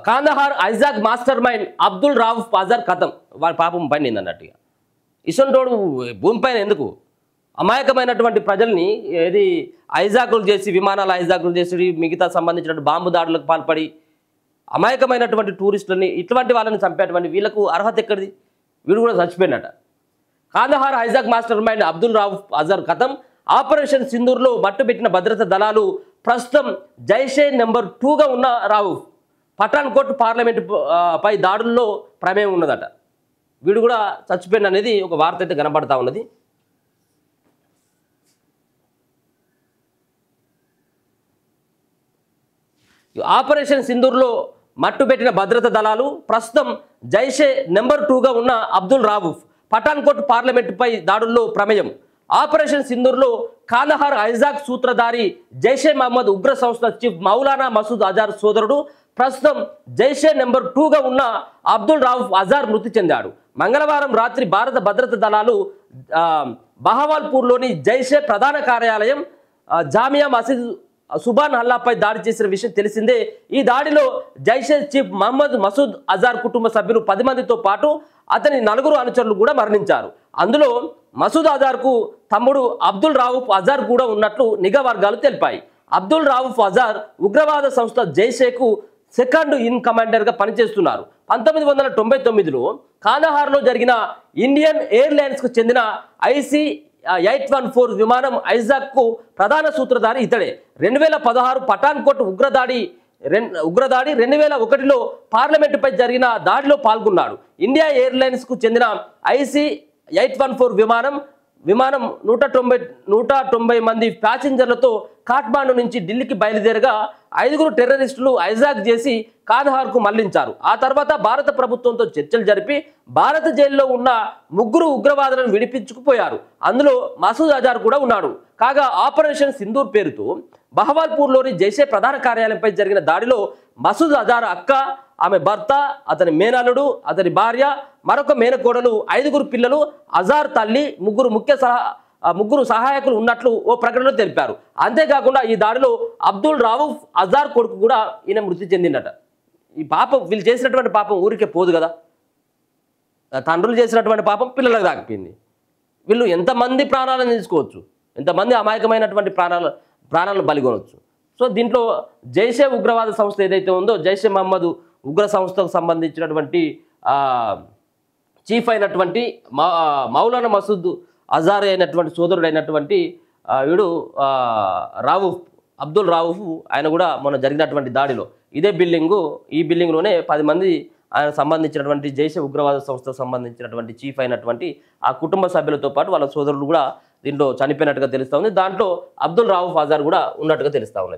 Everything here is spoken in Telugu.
Kandahar hijack mastermind Abdul Rauf Azhar కథం వాడి పాపం పండింది అన్నట్టుగా. ఇసొంటోడు భూమిపైన ఎందుకు అమాయకమైనటువంటి ప్రజల్ని ఏది ఐజాకులు చేసి విమానాలు ఐజాకులు చేసి మిగతా సంబంధించినటువంటి బాంబు దాడులకు పాల్పడి అమాయకమైనటువంటి టూరిస్టులని ఇటువంటి వాళ్ళని చంపేటువంటి వీళ్ళకు అర్హత ఎక్కడిది? వీడు కూడా చచ్చిపోయినట. Kandahar hijack mastermind Abdul Rauf Azhar కథం ఆపరేషన్ సింధూర్లో మట్టుబెట్టిన భద్రతా దళాలు ప్రస్తుతం జైషే నెంబర్ 2గా ఉన్న రావుఫ్ పఠాన్కోట్ పార్లమెంటు పై దాడుల్లో ప్రమేయం ఉన్నదట. వీడు కూడా చచ్చిపోయిన అనేది ఒక వార్త అయితే కనబడతా ఉన్నది. ఆపరేషన్ సింధూర్లో మట్టుబెట్టిన భద్రతా దళాలు ప్రస్తుతం జైషే నెంబర్ 2గా ఉన్న అబ్దుల్ రావుఫ్ పఠాన్కోట్ పార్లమెంటుపై దాడుల్లో ప్రమేయం. ఆపరేషన్ సింధూర్లో కాందహార్ ఐజాక్ సూత్రధారి జైషే మహమ్మద్ ఉగ్ర సంస్థ చీఫ్ మౌలానా మసూద్ అజార్ సోదరుడు ప్రస్తుతం జైషే నెంబర్ 2గా ఉన్న అబ్దుల్ రావుఫ్ అజార్ మృతి చెందాడు. మంగళవారం రాత్రి భారత భద్రతా దళాలు బహవాల్పూర్లోని జైషే ప్రధాన కార్యాలయం జామియా మసీద్ సుబాన్ హల్లాపై దాడి చేసిన విషయం తెలిసిందే. ఈ దాడిలో జైషే చీఫ్ మహమ్మద్ మసూద్ అజార్ కుటుంబ సభ్యులు 10 మందితో పాటు అతని 4 అనుచరులు కూడా మరణించారు. అందులో మసూద్ అజార్కు తమ్ముడు అబ్దుల్ రావుఫ్ అజార్ కూడా ఉన్నట్లు నిఘా వర్గాలు తెలిపాయి. అబ్దుల్ రావుఫ్ అజార్ ఉగ్రవాద సంస్థ జైషేకు సెకండ్ ఇన్ కమాండర్గా పనిచేస్తున్నారు. 1999లో కాందహార్లో జరిగిన ఇండియన్ ఎయిర్లైన్స్కు చెందిన IC-814 విమానం ఐజాక్కు ప్రధాన సూత్రధారి ఇతడే. 2016 పఠాన్కోట్ ఉగ్రదాడి 2001లో పార్లమెంటుపై జరిగిన దాడిలో పాల్గొన్నాడు. ఇండియా ఎయిర్లైన్స్కు చెందిన IC-814 విమానం 190 మంది ప్యాసింజర్లతో కాఠ్మాండు నుంచి ఢిల్లీకి బయలుదేరగా 5 టెర్రరిస్టులు ఐజాక్ చేసి కాందహార్కు మళ్లించారు. ఆ తర్వాత భారత ప్రభుత్వంతో చర్చలు జరిపి భారత జైల్లో ఉన్న 3 ఉగ్రవాదులను విడిపించుకుపోయారు. అందులో మసూద్ అజార్ కూడా ఉన్నాడు. కాగా ఆపరేషన్ సింధూర్ పేరుతో బహవాల్పూర్లోని జైషే ప్రధాన కార్యాలయంపై జరిగిన దాడిలో మసూద్ అజార్ అక్క, ఆమె భర్త, అతని మేనల్లుడు, అతని భార్య, మరొక మేనకోడలు, 5 పిల్లలు, అజార్ తల్లి, 3 సహాయకులు ఉన్నట్లు ఓ ప్రకటనలో తెలిపారు. అంతేకాకుండా ఈ దాడిలో అబ్దుల్ రావుఫ్ అజార్ కొడుకు కూడా ఈయన మృతి చెందిందట. ఈ పాపం వీళ్ళు చేసినటువంటి పాపం ఊరికే పోదు కదా. తండ్రులు చేసినటువంటి పాపం పిల్లలకు దాకిపోయింది. వీళ్ళు ఎంతమంది ప్రాణాలను తీసుకోవచ్చు, ఎంతమంది అమాయకమైనటువంటి ప్రాణాలను బలిగొనవచ్చు. సో దీంట్లో జైషే ఉగ్రవాద సంస్థ ఏదైతే ఉందో జైషే మహమ్మద్ ఉగ్ర సంస్థకు సంబంధించినటువంటి చీఫ్ అయినటువంటి మౌలానా మసూద్ అజార్ అయినటువంటి సోదరుడు అయినటువంటి వీడు అబ్దుల్ రావుఫ్ ఆయన కూడా మొన్న జరిగినటువంటి దాడిలో ఇదే ఈ బిల్డింగ్లోనే 10 మంది ఆయన సంబంధించినటువంటి జైషే ఉగ్రవాద సంస్థకు సంబంధించినటువంటి చీఫ్ అయినటువంటి ఆ కుటుంబ సభ్యులతో పాటు వాళ్ళ సోదరులు కూడా దీంట్లో చనిపోయినట్టుగా తెలుస్తూ ఉంది. దాంట్లో అబ్దుల్ రావుఫ్ అజార్ కూడా ఉన్నట్టుగా తెలుస్తూ ఉన్నది.